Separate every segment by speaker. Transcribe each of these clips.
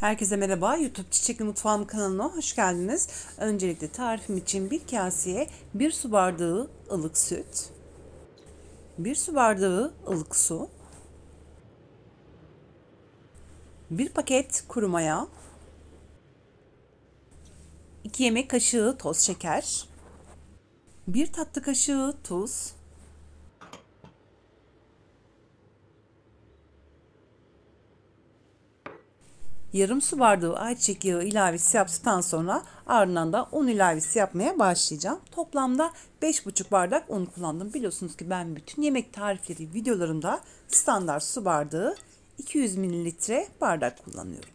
Speaker 1: Herkese merhaba. YouTube Çiçekli Mutfağım kanalına hoş geldiniz. Öncelikle tarifim için bir kaseye 1 su bardağı ılık süt, 1 su bardağı ılık su, 1 paket kuru maya, 2 yemek kaşığı toz şeker, 1 tatlı kaşığı tuz, yarım su bardağı ayçiçek yağı ilavesi yaptıktan sonra ardından da un ilavesi yapmaya başlayacağım. Toplamda 5,5 bardak un kullandım. Biliyorsunuz ki ben bütün yemek tarifleri videolarımda standart su bardağı 200 mililitre bardak kullanıyorum.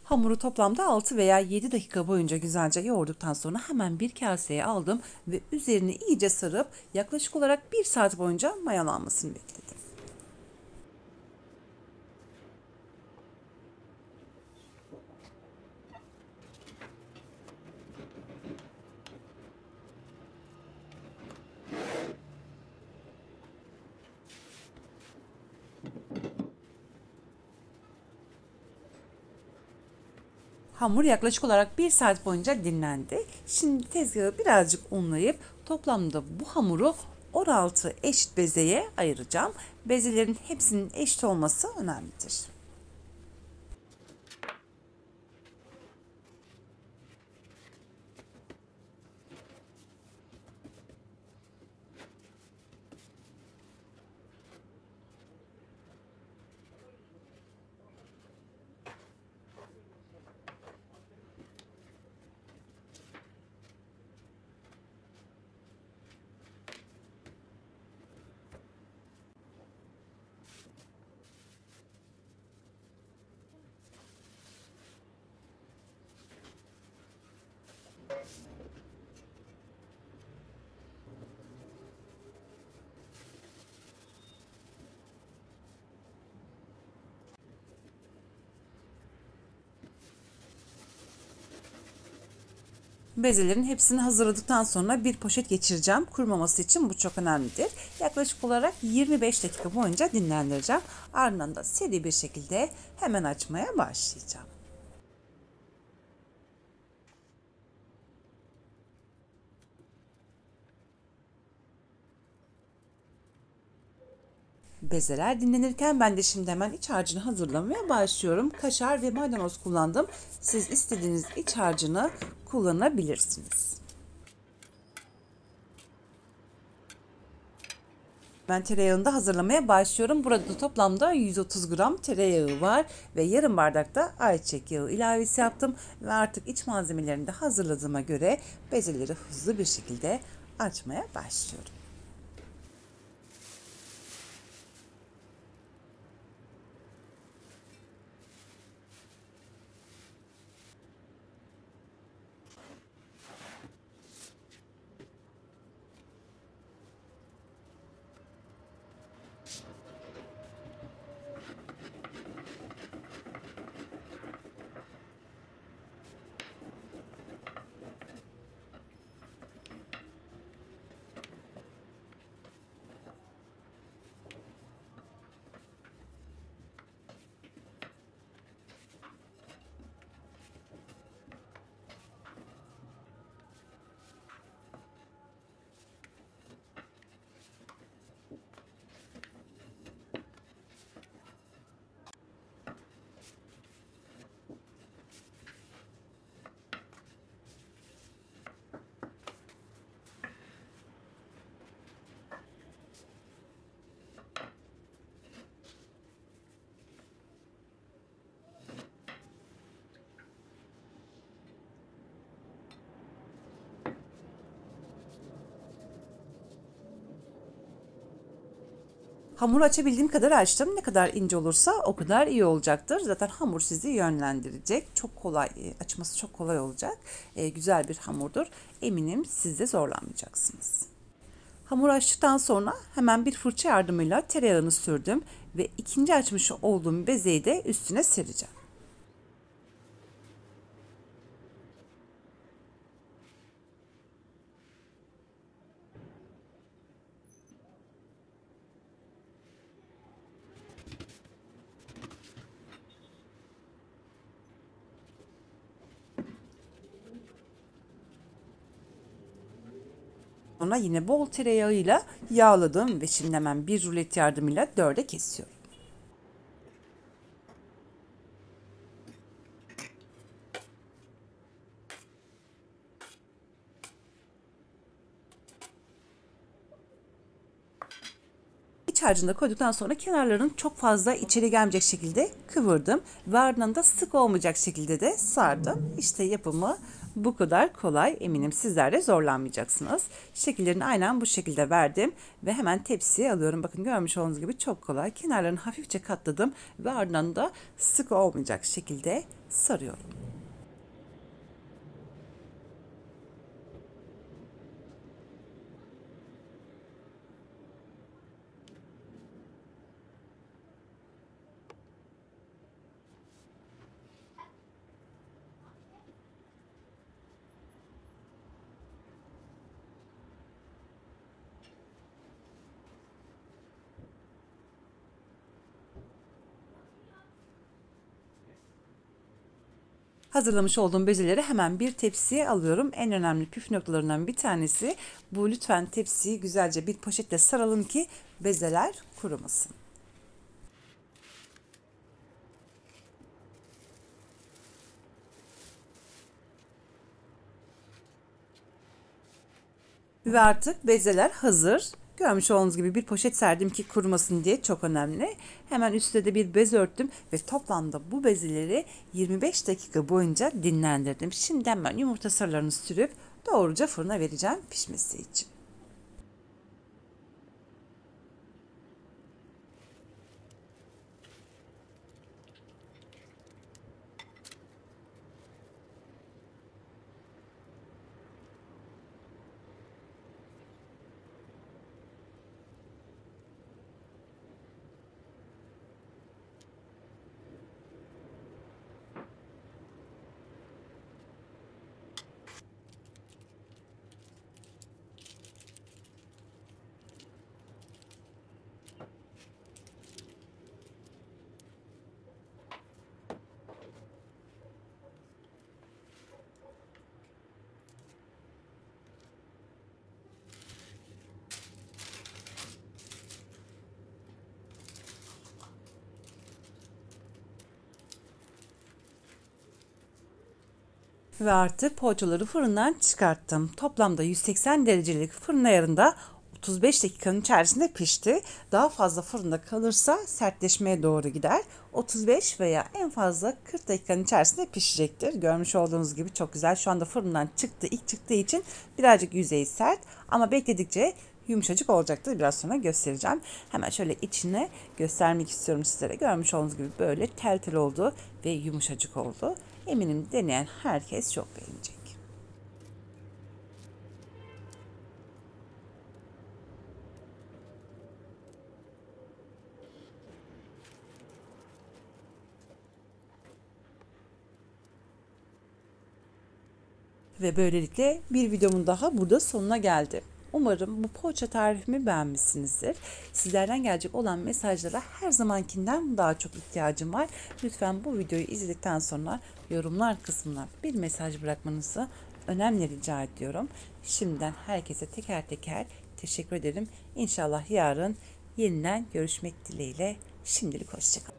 Speaker 1: Hamuru toplamda 6 veya 7 dakika boyunca güzelce yoğurduktan sonra hemen bir kaseye aldım ve üzerini iyice sarıp yaklaşık olarak 1 saat boyunca mayalanmasını bekledim. Hamur yaklaşık olarak 1 saat boyunca dinlendi. Şimdi tezgahı birazcık unlayıp toplamda bu hamuru 16 eşit bezeye ayıracağım. Bezelerin hepsinin eşit olması önemlidir. Bezelerin hepsini hazırladıktan sonra bir poşet geçireceğim. Kurumaması için bu çok önemlidir. Yaklaşık olarak 25 dakika boyunca dinlendireceğim. Ardından da seri bir şekilde hemen açmaya başlayacağım. Bezeler dinlenirken ben de şimdi hemen iç harcını hazırlamaya başlıyorum. Kaşar ve maydanoz kullandım. Siz istediğiniz iç harcını kullanabilirsiniz. Ben tereyağını da hazırlamaya başlıyorum. Burada toplamda 130 gram tereyağı var ve yarım bardak da ayçiçek yağı ilavesi yaptım. Ve artık iç malzemelerini de hazırladığıma göre bezeleri hızlı bir şekilde açmaya başlıyorum. Hamuru açabildiğim kadar açtım. Ne kadar ince olursa o kadar iyi olacaktır. Zaten hamur sizi yönlendirecek. Çok kolay, açması çok kolay olacak. Güzel bir hamurdur. Eminim siz de zorlanmayacaksınız. Hamur açtıktan sonra hemen bir fırça yardımıyla tereyağını sürdüm ve ikinci açmış olduğum bezeyi de üstüne sereceğim. Sonra yine bol tereyağıyla yağladım ve şimdi hemen bir rulet yardımıyla dörde kesiyorum. İç harcını koyduktan sonra kenarlarını çok fazla içeri gelmeyecek şekilde kıvırdım ve ardından da sık olmayacak şekilde de sardım. İşte yapımı bu kadar kolay. Eminim sizler de zorlanmayacaksınız. Şekillerini aynen bu şekilde verdim ve hemen tepsiye alıyorum. Bakın görmüş olduğunuz gibi çok kolay. Kenarlarını hafifçe katladım ve ardından da sık olmayacak şekilde sarıyorum. Hazırlamış olduğum bezeleri hemen bir tepsiye alıyorum. En önemli püf noktalarından bir tanesi bu. Lütfen tepsiyi güzelce bir poşetle saralım ki bezeler kurumasın. Ve artık bezeler hazır. Görmüş olduğunuz gibi bir poşet serdim ki kurumasın diye, çok önemli. Hemen üstüne de bir bez örttüm ve toplamda bu bezeleri 25 dakika boyunca dinlendirdim. Şimdi hemen yumurta sarılarını sürüp doğruca fırına vereceğim pişmesi için. Ve artık poğaçaları fırından çıkarttım. Toplamda 180 derecelik fırın ayarında 35 dakikanın içerisinde pişti. Daha fazla fırında kalırsa sertleşmeye doğru gider. 35 veya en fazla 40 dakikanın içerisinde pişecektir. Görmüş olduğunuz gibi çok güzel. Şu anda fırından çıktı. İlk çıktığı için birazcık yüzeyi sert ama bekledikçe yumuşacık olacaktır. Biraz sonra göstereceğim. Hemen şöyle içine göstermek istiyorum sizlere. Görmüş olduğunuz gibi böyle tel tel oldu ve yumuşacık oldu. Eminim deneyen herkes çok beğenecek. Ve böylelikle bir videomun daha burada sonuna geldi. Umarım bu poğaça tarifimi beğenmişsinizdir. Sizlerden gelecek olan mesajlara her zamankinden daha çok ihtiyacım var. Lütfen bu videoyu izledikten sonra yorumlar kısmına bir mesaj bırakmanızı önemli rica ediyorum. Şimdiden herkese teker teker teşekkür ederim. İnşallah yarın yeniden görüşmek dileğiyle. Şimdilik hoşçakalın.